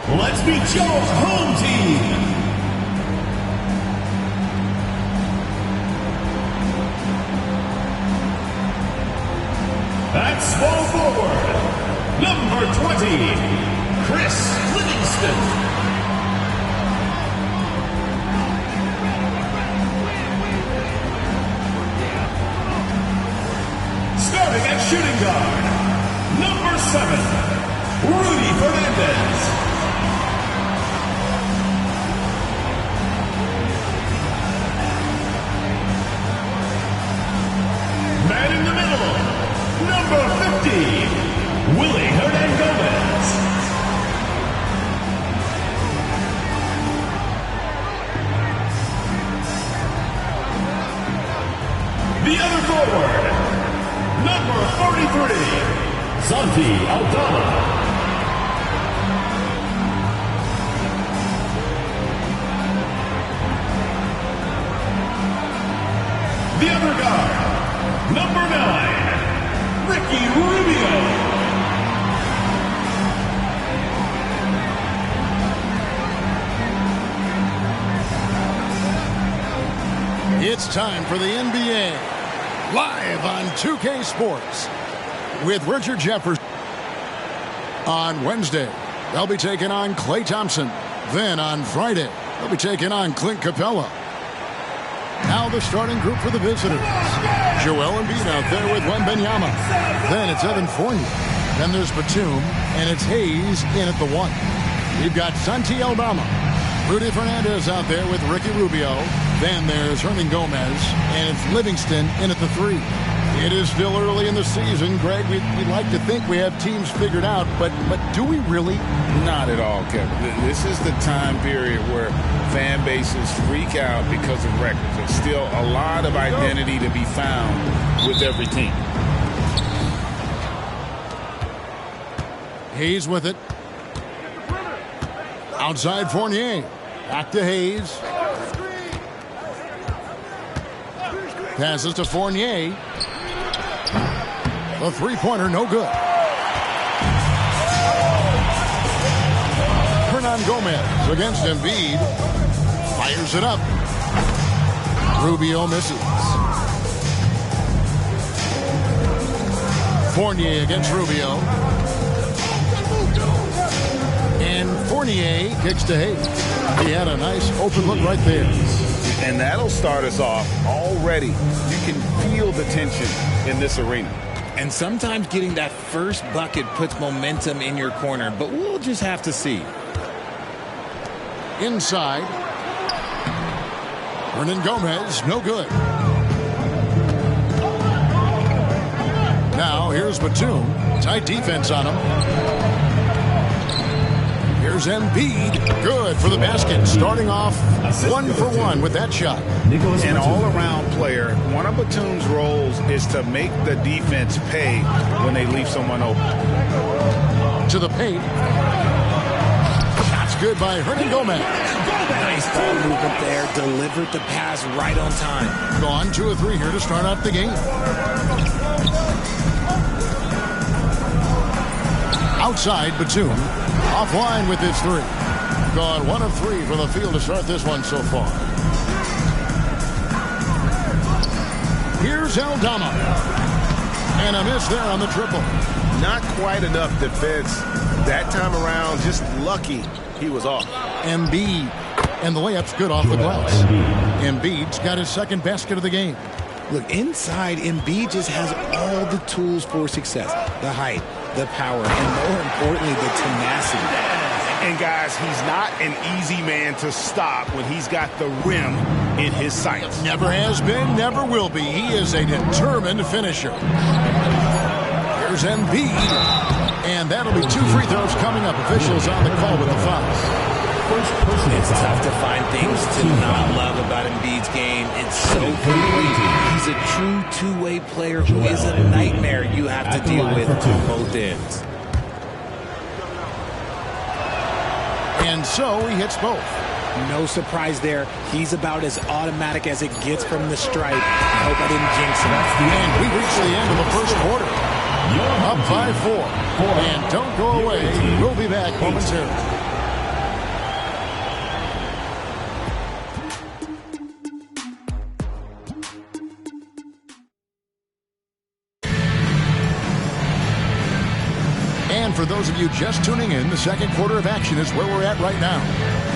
Let's meet Joe's home team. At small forward, number 20, Chris Livingston. Starting at shooting guard, number 7, Rudy Fernandez. Man in the middle, number 50, Willie Hernan-Gomez. The other forward, number 43, Santi Aldana. The other guard, number 9, Ricky Rubio. It's time for the NBA, live on 2K Sports, with Richard Jefferson. On Wednesday, they'll be taking on Klay Thompson. Then on Friday, they'll be taking on Clint Capella. Now the starting group for the visitors. Joel Embiid out there with Wembanyama. Then it's Evan Fournier. Then there's Batum, and it's Hayes in at the 1. We've got Santi Aldama. Rudy Fernandez out there with Ricky Rubio. Then there's Hernan Gomez, and it's Livingston in at the 3. It is still early in the season, Greg. We'd like to think we have teams figured out, but do we really? Not at all, Kevin. This is the time period where fan bases freak out because of records. There's still a lot of identity to be found with every team. Hayes with it. Outside Fournier. Back to Hayes. Passes to Fournier. The three-pointer, no good. Hernan Gomez against Embiid. Fires it up. Rubio misses. Fournier against Rubio. And Fournier kicks to Hayes. He had a nice open look right there. And that'll start us off already. You can feel the tension in this arena. And sometimes getting that first bucket puts momentum in your corner, but we'll just have to see. Inside. Hernan Gomez, no good. Now here's Batum. Tight defense on him. Here's Embiid. Good for the basket. Starting off 1 for 1 with that shot. An all-around player, one of Batum's roles is to make the defense pay when they leave someone open. To the paint. Shot's good by Hernan Gomez. Nice ball movement there. Delivered the pass right on time. Gone 2 or 3 here to start out the game. Outside, Batum. Offline with his 3. Gone 1 of 3 from the field to start this one so far. Here's Aldama. And a miss there on the triple. Not quite enough defense that time around. Just lucky he was off. Embiid. And the layup's good off the glass. Embiid's got his second basket of the game. Look, inside, Embiid just has all the tools for success. The height, the power, and more importantly, the tenacity. And guys, he's not an easy man to stop when he's got the rim in his sights. Never has been, never will be. He is a determined finisher. Here's Embiid. And that'll be 2 free throws coming up. Officials on the call with the fouls. It's tough to find things to not love about Embiid's game. It's so complete. He's a true two-way player who is a nightmare you have to deal with on both ends. And so he hits both. No surprise there. He's about as automatic as it gets from the stripe. I hope I didn't jinx him. And we reach the end of the first quarter. Up by 4. And don't go away. We'll be back momentarily. And for those of you just tuning in, the second quarter of action is where we're at right now.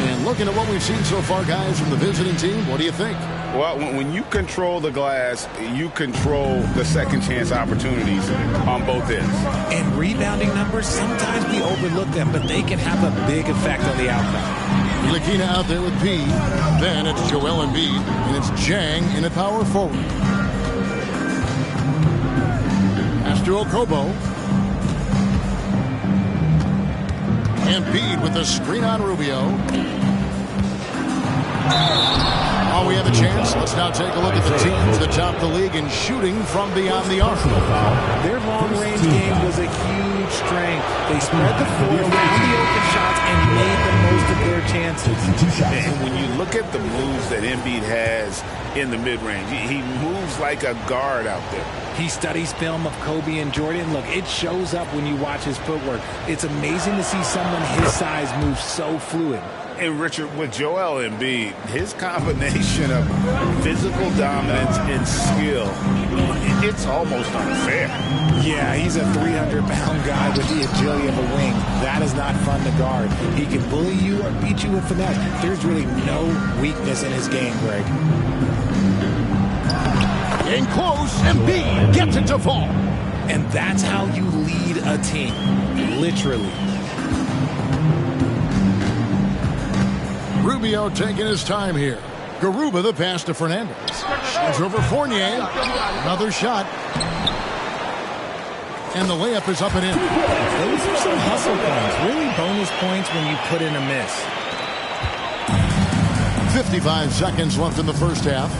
And looking at what we've seen so far, guys, from the visiting team, what do you think? Well, when you control the glass, you control the second chance opportunities on both ends. And rebounding numbers, sometimes we overlook them, but they can have a big effect on the outcome. Lakina out there with P. Then it's Joel Embiid, and it's Jang in a power forward. Pass to Okobo. Embiid with the screen on Rubio. Oh, we have a chance. Let's now take a look at the teams that top the league in shooting from beyond the arc. Their long-range game was a huge strength. They spread the floor around the open shots and made the most of their chances. And when you look at the moves that Embiid has in the mid-range, he moves like a guard out there. He studies film of Kobe and Jordan. Look, it shows up when you watch his footwork. It's amazing to see someone his size move so fluid. And Richard, with Joel Embiid, his combination of physical dominance and skill, it's almost unfair. Yeah, he's a 300-pound guy with the agility of a wing. That is not fun to guard. He can bully you or beat you with finesse. There's really no weakness in his game, Greg. In close, Embiid gets it to fall. And that's how you lead a team, literally. Rubio taking his time here. Garuba the pass to Fernandez. It's over Fournier. Another shot. And the layup is up and in. Those are some hustle points. Really bonus points when you put in a miss. 55 seconds left in the first half.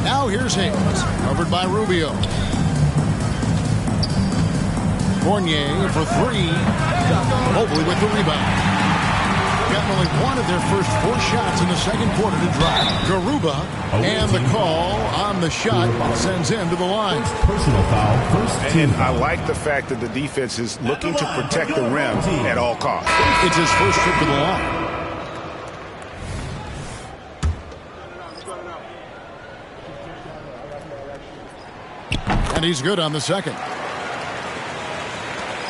Now here's Hayes. Covered by Rubio. Fournier for 3. Mobley with the rebound. Got only one of their first 4 shots in the second quarter to drop. Garuba, and the call on the shot sends him to the line. Personal foul, first team. And I like the fact that the defense is looking to protect the rim at all costs. It's his first trip to the line. And he's good on the second.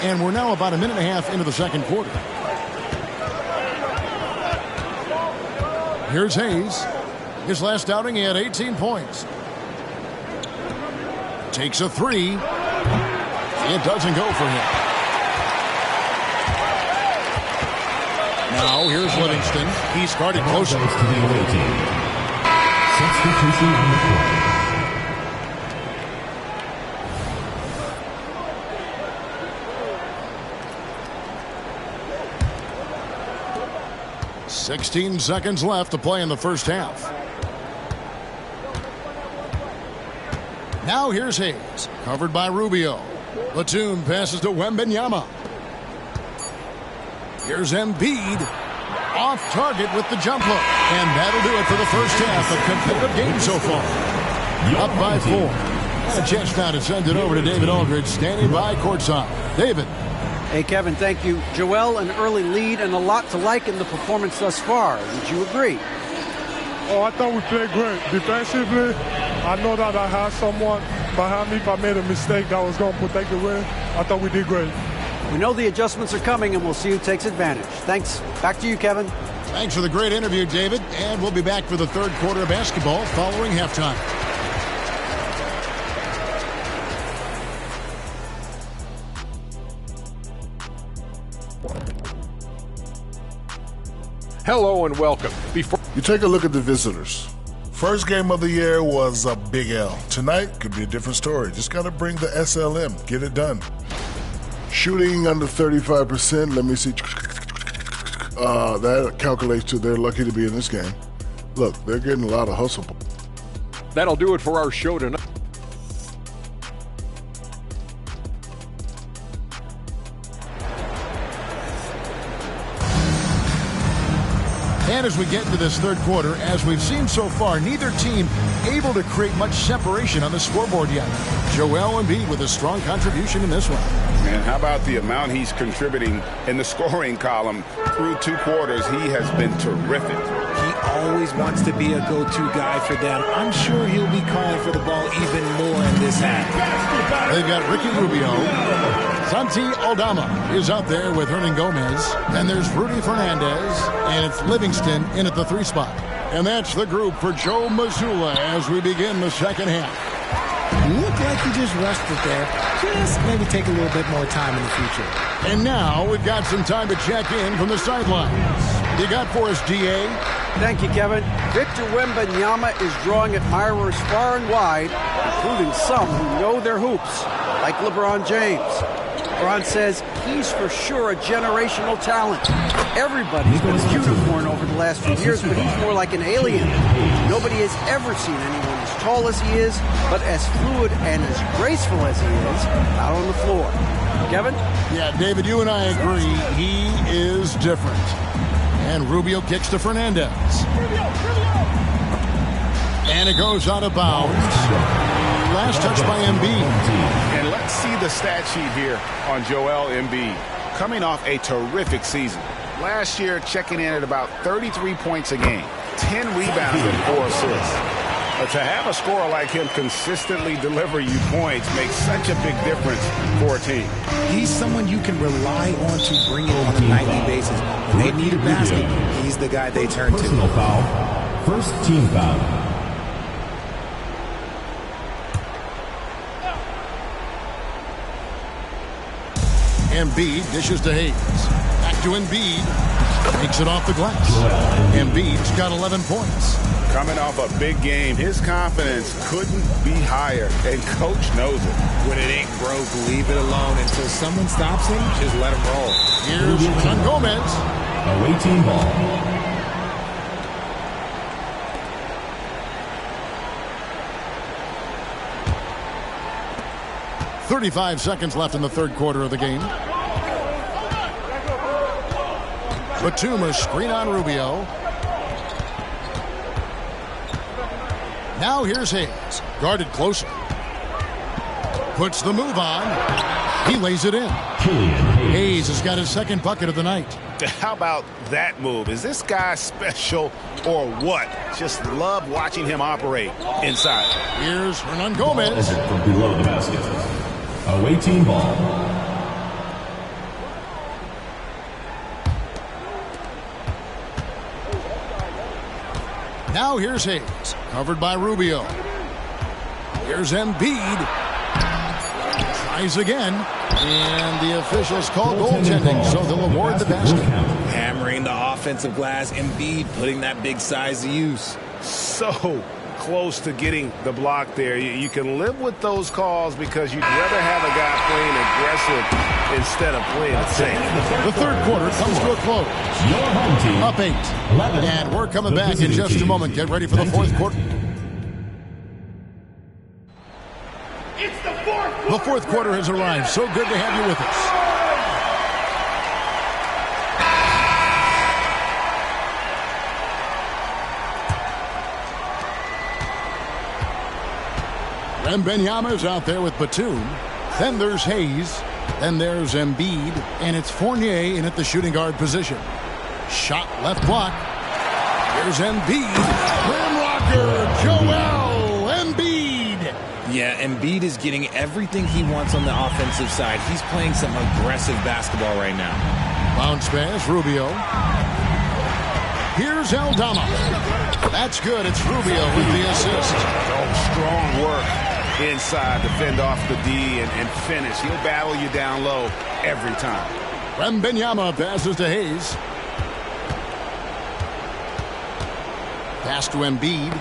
And we're now about a minute and a half into the second quarter. Here's Hayes. His last outing, he had 18 points. Takes a 3. It doesn't go for him. Now here's Livingston. He started closer. To the away team. Substitution on the court. 16 seconds left to play in the first half. Now here's Hayes, covered by Rubio. Batum passes to Wembanyama. Here's Embiid, off target with the jump hook. And that'll do it for the first half of competitive game so far. Up by 4. And a chance now to send it over to David Aldridge, standing by courtside. David. Hey, Kevin, thank you. Joel, an early lead and a lot to like in the performance thus far. Would you agree? Oh, I thought we played great. Defensively, I know that I had someone behind me. If I made a mistake that was going to protect the rim, I thought we did great. We know the adjustments are coming, and we'll see who takes advantage. Thanks. Back to you, Kevin. Thanks for the great interview, David. And we'll be back for the third quarter of basketball following halftime. Hello and welcome. You take a look at the visitors. First game of the year was a big L. Tonight could be a different story. Just got to bring the SLM. Get it done. Shooting under 35%. Let me see. That calculates to they're lucky to be in this game. Look, they're getting a lot of hustle. That'll do it for our show tonight. And as we get into this third quarter, as we've seen so far, neither team able to create much separation on the scoreboard yet. Joel Embiid with a strong contribution in this one. And how about the amount he's contributing in the scoring column through 2 quarters? He has been terrific. He always wants to be a go-to guy for them. I'm sure he'll be calling for the ball even more in this half. They've got Ricky Rubio. Santi Aldama is out there with Hernan Gomez. Then there's Rudy Fernandez, and it's Livingston in at the 3 spot. And that's the group for Joe Mazzulla as we begin the second half. Look like you just rushed it there. Just maybe take a little bit more time in the future. And now we've got some time to check in from the sidelines. You got for us, DA? Thank you, Kevin. Victor Wembanyama is drawing admirers far and wide, including some who know their hoops, like LeBron James. LeBron says he's for sure a generational talent. Everybody's been a unicorn over the last few years, but he's more like an alien. Nobody has ever seen anyone as tall as he is, but as fluid and as graceful as he is out on the floor. Kevin? Yeah, David, you and I agree. He is different. And Rubio kicks to Fernandez. And it goes out of bounds. Last touch by Embiid. And let's see the stat sheet here on Joel Embiid. Coming off a terrific season. Last year, checking in at about 33 points a game, 10 rebounds and 4 assists. But to have a scorer like him consistently deliver you points makes such a big difference for a team. He's someone you can rely on to bring it on a nightly basis. When they need a basket, he's the guy they turn to. Personal foul. First team foul. Embiid dishes to Hayes. Back to Embiid. Takes it off the glass. Embiid's got 11 points. Coming off a big game, his confidence couldn't be higher, and coach knows it. When it ain't broke, leave it alone until someone stops him. Just let him roll. Here's Hernan Gomez. Away team ball. .35 seconds left in the third quarter of the game. Batum, a screen on Rubio. Now here's Hayes, guarded closer. Puts the move on. He lays it in. Hayes has got his second bucket of the night. How about that move? Is this guy special or what? Just love watching him operate inside. Here's Hernan Gomez. From below the basket. Away team ball. Now here's Hayes, covered by Rubio. Here's Embiid. Tries again. And the officials call goaltending, so they'll award the basket. Hammering the offensive glass, Embiid putting that big size to use. So close to getting the block there. You can live with those calls because you'd rather have a guy playing aggressive instead of playing safe. The third quarter comes to a close. Your home team. Up 8. And we're coming back in just a moment. Get ready for the fourth quarter. It's the fourth quarter. The fourth quarter has arrived. So good to have you with us. Wembanyama's out there with Batum. Then there's Hayes. Then there's Embiid. And it's Fournier in at the shooting guard position. Shot left block. Here's Embiid. Rim rocker, Joel Embiid. Yeah, Embiid is getting everything he wants on the offensive side. He's playing some aggressive basketball right now. Bounce pass, Rubio. Here's Aldama. That's good. It's Rubio with the assist. Oh, strong work inside to fend off the D and finish. He'll battle you down low every time. Wembanyama passes to Hayes. Pass to Embiid.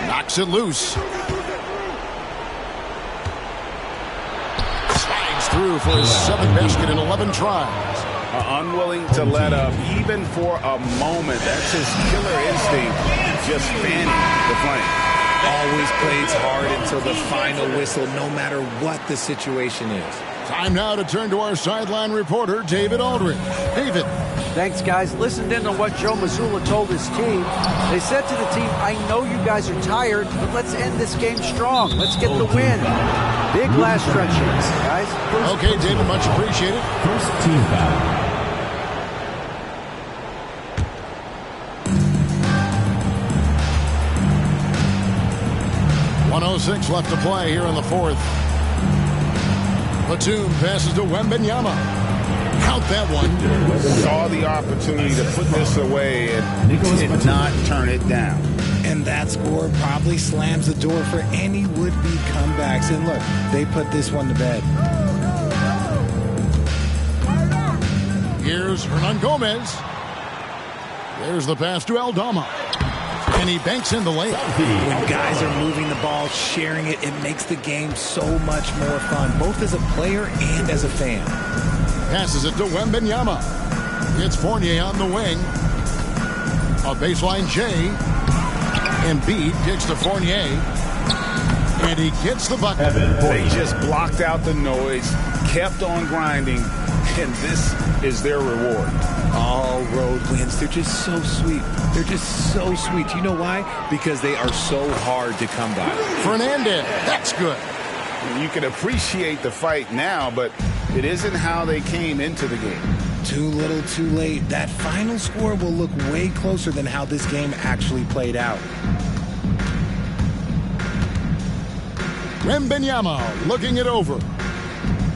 Knocks it loose. Slides through for his 7th basket in 11 tries. Unwilling to let up even for a moment. That's his killer instinct, just fanning the flame. Always plays hard until the final whistle, no matter what the situation is. Time now to turn to our sideline reporter, David Aldridge. David. Thanks, guys. Listened in on what Joe Mazzulla told his team. They said to the team, I know you guys are tired, but let's end this game strong. Let's get the win. Big last stretch here, guys. Okay, David, much appreciated. First team foul. .106 left to play here in the fourth. Batum passes to Wembanyama. Count that one. Saw the opportunity to put this away and did not turn it down. And that score probably slams the door for any would-be comebacks. And look, they put this one to bed. Here's Hernan Gomez. There's the pass to Aldama. And he banks in the layup. When guys are moving the ball, sharing it, it makes the game so much more fun, both as a player and as a fan. Passes it to Wembanyama. It's Fournier on the wing. A baseline J. Embiid kicks to Fournier. And he gets the bucket. They just blocked out the noise, kept on grinding, and this is their reward. All road wins. They're just so sweet. They're just so sweet. You know why? Because they are so hard to come by. Fernandez. That's good. You can appreciate the fight now, but it isn't how they came into the game. Too little, too late. That final score will look way closer than how this game actually played out. Wembanyama looking it over.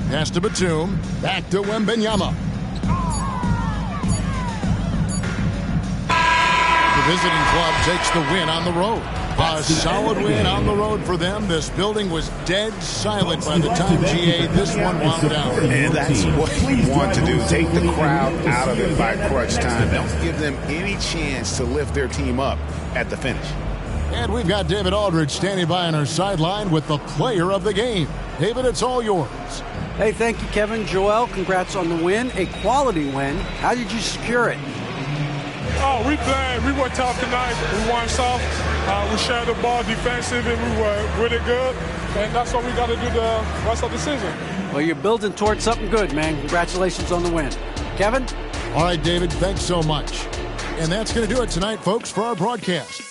Pass to Batum. Back to Wembanyama. The visiting club takes the win on the road. A solid win on the road for them. This building was dead silent by the time GA this one wound down. And that's what you want to do. Take the crowd out of it by crunch time. Don't give them any chance to lift their team up at the finish. And we've got David Aldridge standing by on our sideline with the player of the game. David, it's all yours. Hey, thank you, Kevin. Joel, congrats on the win. A quality win. How did you secure it? Oh, we played. We were tough tonight. We won soft. We shared the ball defensive, and we were really good. And that's what we got to do the rest of the season. Well, you're building towards something good, man. Congratulations on the win. Kevin? All right, David, thanks so much. And that's going to do it tonight, folks, for our broadcast.